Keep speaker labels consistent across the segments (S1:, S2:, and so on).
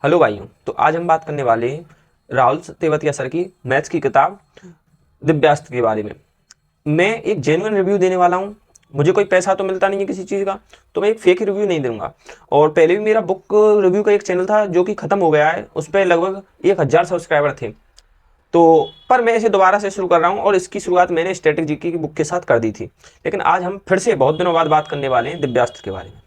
S1: Hello भाइयों, तो आज हम बात करने वाले हैं राहुल तेवतिया सर की मैथ्स की किताब दिव्यास्त्र के बारे में। मैं एक जेन्युइन रिव्यू देने वाला हूँ। मुझे कोई पैसा तो मिलता नहीं है किसी चीज़ का, तो मैं एक फेक रिव्यू नहीं दूंगा। और पहले भी मेरा बुक रिव्यू का एक चैनल था जो कि ख़त्म हो गया है, उस पर लगभग 1000 सब्सक्राइबर थे। तो पर मैं इसे दोबारा से शुरू कर रहा हूँ और इसकी शुरुआत मैंने स्टैटिक जीके की बुक के साथ कर दी थी। लेकिन आज हम फिर से बहुत दिनों बाद बात करने वाले हैं दिव्यास्त्र के बारे में।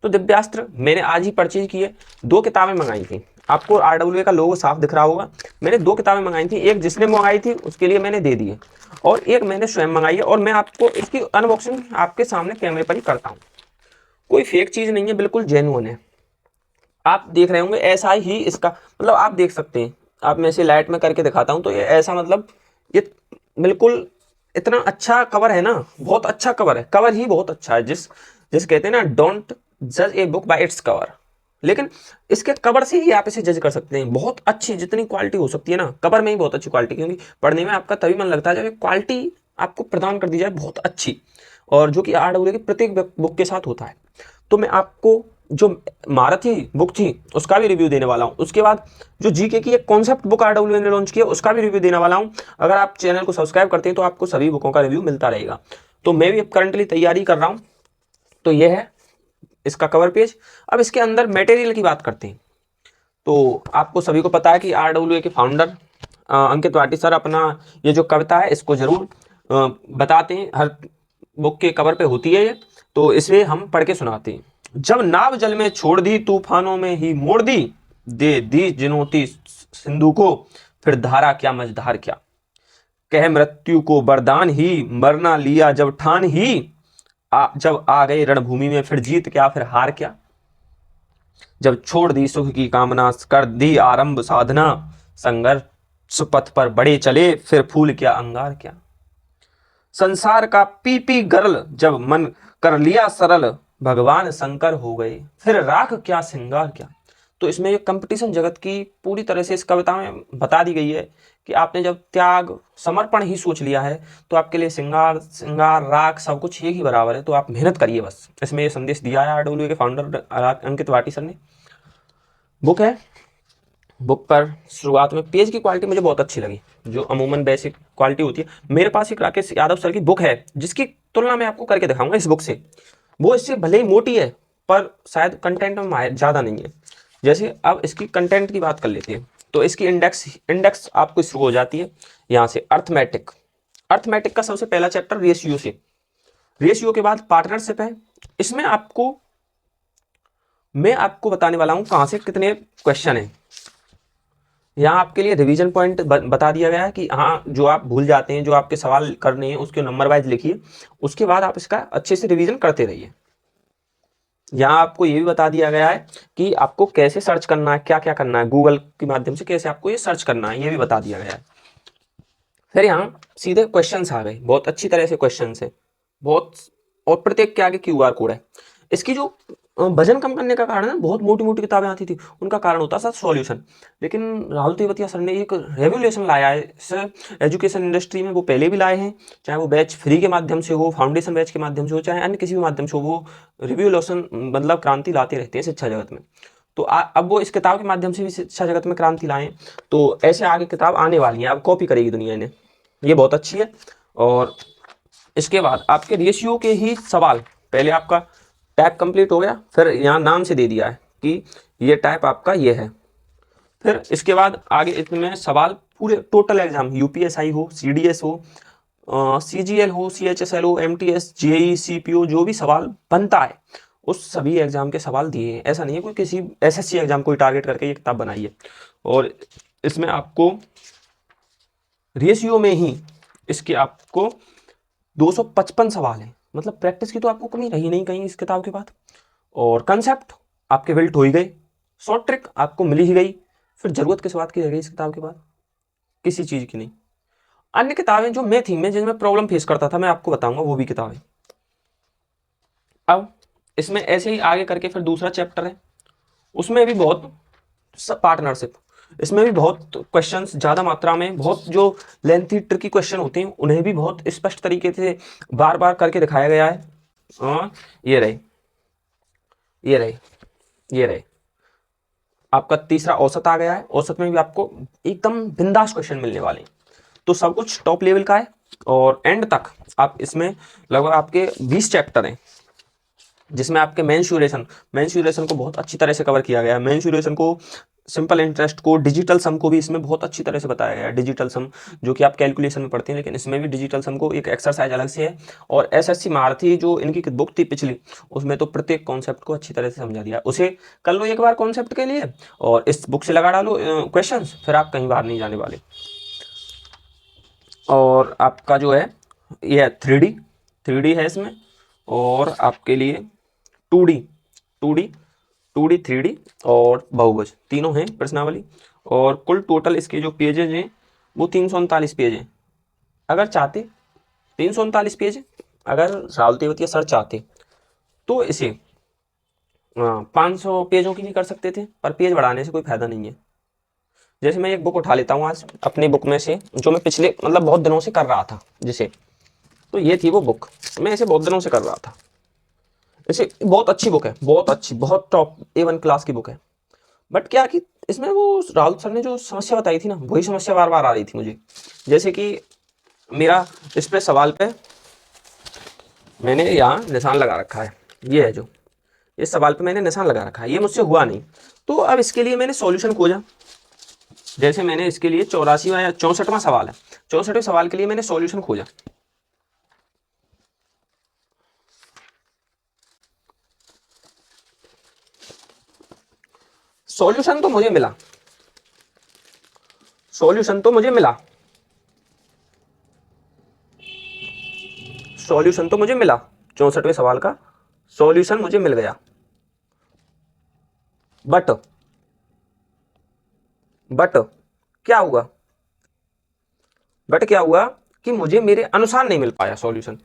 S1: तो दिव्यास्त्र मैंने आज ही परचेज किए। 2 किताबें मंगाई थी। आपको आरडब्ल्यूए का लोगो साफ दिख रहा होगा। मैंने 2 किताबें मंगाई थी, एक जिसने मंगाई थी उसके लिए मैंने दे दी है और एक मैंने स्वयं मंगाई है, और मैं आपको इसकी अनबॉक्सिंग आपके सामने कैमरे पर ही करता हूँ। कोई फेक चीज़ नहीं है, बिल्कुल जेन्युइन है। आप देख रहे होंगे ऐसा ही इसका मतलब आप देख सकते हैं। आप मैं इसे लाइट में करके दिखाता हूँ तो ये ऐसा मतलब ये बिल्कुल इतना अच्छा कवर है ना, बहुत अच्छा कवर है। कवर ही बहुत अच्छा है। जिस जिस कहते हैं ना, डोंट जज a book by its cover. लेकिन इसके कवर से ही आप इसे जज कर सकते हैं। बहुत अच्छी जितनी क्वालिटी हो सकती है ना, कवर में ही बहुत अच्छी क्वालिटी, क्योंकि पढ़ने में आपका तभी मन लगता है जब क्वालिटी आपको प्रदान कर दी जाए बहुत अच्छी, और जो कि आरडब्ल्यू की प्रत्येक बुक के साथ होता है। तो मैं आपको जो महारथी बुक थी उसका भी रिव्यू देने वाला हूँ। उसके बाद जो जीके की एक कॉन्सेप्ट बुक आरडब्ल्यू ने लॉन्च किया उसका भी रिव्यू देने वाला हूँ। अगर आप चैनल को सब्सक्राइब करते हैं तो आपको सभी बुकों का रिव्यू मिलता रहेगा। तो मैं भी अब करंटली तैयारी कर रहा हूँ। तो यह है इसका कवर पेज। अब इसके अंदर मटेरियल की बात करते हैं। तो आपको सभी को पता है कि आरडब्ल्यू के फाउंडर अंकित वाटी सर अपना ये जो कविता है इसको जरूर बताते हैं। हर बुक के कवर पे होती है ये, तो इसे हम पढ़ के सुनाते हैं। जब नाव जल में छोड़ दी, तूफानों में ही मोड़ दी, दे दी जिनोती सिंधु को, फिर धारा क्या मझधार क्या, कह मृत्यु को वरदान ही, मरना लिया जब ठान ही, जब आ गए रणभूमि में फिर जीत क्या फिर हार क्या, जब छोड़ दी सुख की कामना कर दी आरंभ साधना, संघर्ष पथ पर बड़े चले फिर फूल क्या अंगार क्या, संसार का पी पी गरल जब मन कर लिया सरल, भगवान शंकर हो गए फिर राख क्या श्रृंगार क्या। तो इसमें ये कंपटीशन जगत की पूरी तरह से इस कविता में बता दी गई है कि आपने जब त्याग समर्पण ही सोच लिया है तो आपके लिए श्रृंगार श्रृंगार राख सब कुछ एक ही बराबर है। तो आप मेहनत करिए बस। इसमें ये संदेश दिया है आरडब्ल्यू के फाउंडर अंकित वाटी सर ने। बुक है। बुक पर शुरुआत में पेज की क्वालिटी मुझे बहुत अच्छी लगी, जो अमूमन बेसिक क्वालिटी होती है। मेरे पास एक राकेश यादव सर की बुक है जिसकी तुलना मैं आपको करके दिखाऊंगा इस बुक से। वो इससे भले ही मोटी है पर शायद कंटेंट में ज़्यादा नहीं है। जैसे अब इसकी कंटेंट की बात कर लेते हैं तो इसकी इंडेक्स इंडेक्स आपको शुरू हो जाती है यहाँ से अर्थमेटिक। अर्थमेटिक का सबसे पहला चैप्टर रेशियो से। रेशियो के बाद पार्टनरशिप है। इसमें आपको मैं आपको बताने वाला हूँ कहाँ से कितने क्वेश्चन हैं। यहाँ आपके लिए रिवीजन पॉइंट बता दिया गया है कि हाँ, जो आप भूल जाते हैं, जो आपके सवाल करने हैं उसके नंबर वाइज लिखिए। उसके बाद आप इसका अच्छे से रिवीजन करते रहिए। यहाँ आपको ये भी बता दिया गया है कि आपको कैसे सर्च करना है, क्या क्या करना है, गूगल के माध्यम से कैसे आपको ये सर्च करना है, ये भी बता दिया गया है। फिर यहाँ सीधे क्वेश्चंस आ गए, बहुत अच्छी तरह से क्वेश्चंस है बहुत। और प्रत्येक के आगे क्यूआर कोड है। इसकी जो वजन कम करने का कारण है, बहुत मोटी मोटी किताबें आती थी उनका कारण होता था सॉल्यूशन। लेकिन राहुल तेवतिया सर ने एक रेवोल्यूशन लाया है इस एजुकेशन इंडस्ट्री में। वो पहले भी लाए हैं, चाहे वो बैच फ्री के माध्यम से हो, फाउंडेशन बैच के माध्यम से हो, चाहे अन्य किसी भी माध्यम से हो, वो रिवोल्यूशन मतलब क्रांति लाते रहते हैं शिक्षा जगत में। तो अब वो इस किताब के माध्यम से भी शिक्षा जगत में क्रांति लाएं। तो ऐसे आगे किताब आने वाली है, अब कॉपी करेगी दुनिया ने। ये बहुत अच्छी है। और इसके बाद आपके रेशियो के ही सवाल, पहले आपका टाइप कंप्लीट हो गया, फिर यहाँ नाम से दे दिया है कि ये टाइप आपका ये है। फिर इसके बाद आगे इसमें सवाल पूरे टोटल एग्जाम, यूपीएसआई हो, सीडीएस हो, सीजीएल हो, सीएचएसएल हो, एमटीएस, जेई, सीपीओ, जो भी सवाल बनता है उस सभी एग्जाम के सवाल दिए हैं। ऐसा नहीं है कोई किसी एसएससी एग्जाम को टारगेट करके ये किताब बनाई है। और इसमें आपको रेशियो में ही इसके आपको 255 सवाल हैं। मतलब प्रैक्टिस की तो आपको कमी रही नहीं कहीं इस किताब के बाद। और कंसेप्ट आपके बिल्ट हो ही गए, शॉर्ट ट्रिक आपको मिल ही गई। फिर जरूरत किस बात की रह गई इस किताब के बाद? किसी चीज़ की नहीं। अन्य किताबें जो मैं थी, मैं जिनमें प्रॉब्लम फेस करता था, मैं आपको बताऊंगा वो भी किताबें। अब इसमें ऐसे ही आगे करके फिर दूसरा चैप्टर है, उसमें भी बहुत पार्टनरशिप। इसमें भी बहुत क्वेश्चंस ज़्यादा मात्रा में, बहुत जो लेंथी ट्रिकी क्वेश्चन होते हैं उन्हें भी बहुत स्पष्ट तरीके से बार बार करके दिखाया गया है। ये रहे, ये रहे, ये रहे। आपका तीसरा औसत आ गया है। औसत में भी आपको एकदम बिंदास क्वेश्चन मिलने वाले हैं। तो सब कुछ टॉप लेवल का है और एंड तक आप इसमें लगभग आपके 20 चैप्टर हैं, जिसमें आपके मेंसुरेशन को बहुत अच्छी तरह से कवर किया गया है। मेंसुरेशन को, सिंपल इंटरेस्ट को, डिजिटल सम को भी इसमें बहुत अच्छी तरह से बताया गया है। डिजिटल सम जो कि आप कैलकुलेशन में पढ़ते हैं, लेकिन इसमें भी डिजिटल सम को एक एक्सरसाइज अलग से है। और एसएससी महारथी जो इनकी बुक थी पिछली, उसमें तो प्रत्येक कॉन्सेप्ट को अच्छी तरह से समझा दिया। उसे कर लो एक बार कॉन्सेप्ट के लिए और इस बुक से लगा डालो क्वेश्चन, फिर आप कहीं बाहर नहीं जाने वाले। और आपका जो है ये 3D है इसमें, और आपके लिए 2D 2D 2D 3D और बहुभुज तीनों हैं प्रश्नावली। और कुल टोटल इसके जो पेजेज हैं वो 339 पेज हैं। अगर चाहते 339 पेज है, अगर राहुल तेवतिया सर चाहते तो इसे 500 पेजों की भी कर सकते थे, पर पेज बढ़ाने से कोई फायदा नहीं है। जैसे मैं एक बुक उठा लेता हूँ आज अपनी बुक में से, जो मैं पिछले मतलब बहुत दिनों से कर रहा था जिसे, तो ये थी वो बुक, मैं इसे बहुत दिनों से कर रहा था। इसे बहुत अच्छी बुक है, बहुत अच्छी, बहुत टॉप A1 क्लास की बुक है। बट क्या कि इसमें वो राहुल सर ने जो समस्या बताई थी ना, वही समस्या बार बार आ रही थी मुझे। जैसे कि मेरा इस पे सवाल पे मैंने यहाँ निशान लगा रखा है, ये है जो, इस सवाल पे मैंने निशान लगा रखा है, ये मुझसे हुआ नहीं। तो अब इसके लिए मैंने सॉल्यूशन खोजा। जैसे मैंने इसके लिए 84वां या 64वां सवाल है, 64वें सवाल के लिए मैंने सॉल्यूशन खोजा। सॉल्यूशन तो मुझे मिला, सॉल्यूशन तो मुझे मिला, सॉल्यूशन तो मुझे मिला, 64वें सवाल का सॉल्यूशन मुझे मिल गया। बट बट क्या हुआ, बट क्या हुआ कि मुझे मेरे अनुसार नहीं मिल पाया सॉल्यूशन,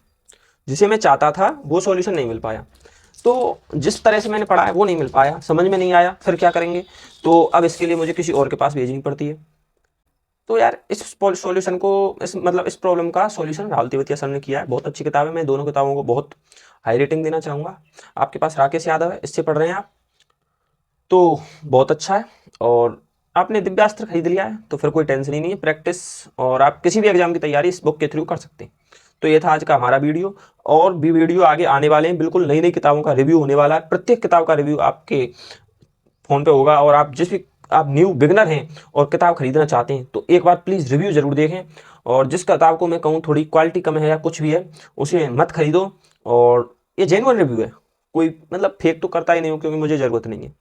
S1: जिसे मैं चाहता था वो सॉल्यूशन नहीं मिल पाया। तो जिस तरह से मैंने पढ़ा है वो नहीं मिल पाया, समझ में नहीं आया, फिर क्या करेंगे। तो अब इसके लिए मुझे किसी और के पास भेजनी पड़ती है। तो यार इस सॉल्यूशन को, इस मतलब इस प्रॉब्लम का सॉल्यूशन राहुल तेवतिया सर ने किया है। बहुत अच्छी किताब है, मैं दोनों किताबों को बहुत हाई रेटिंग देना चाहूँगा। आपके पास राकेश यादव है, इससे पढ़ रहे हैं आप, तो बहुत अच्छा है। और आपने दिव्यास्त्र खरीद लिया है तो फिर कोई टेंशन ही नहीं है, प्रैक्टिस और आप किसी भी एग्जाम की तैयारी इस बुक के थ्रू कर सकते हैं। तो ये था आज का हमारा वीडियो, और भी वीडियो आगे आने वाले हैं। बिल्कुल नई नई किताबों का रिव्यू होने वाला है, प्रत्येक किताब का रिव्यू आपके फ़ोन पे होगा। और आप जिस भी, आप न्यू बिगनर हैं और किताब खरीदना चाहते हैं तो एक बार प्लीज़ रिव्यू ज़रूर देखें। और जिस किताब को मैं कहूँ थोड़ी क्वालिटी कम है या कुछ भी है, उसे मत खरीदो। और ये जेन्युइन रिव्यू है, कोई मतलब फेक तो करता ही नहीं हूँ, क्योंकि मुझे ज़रूरत नहीं है।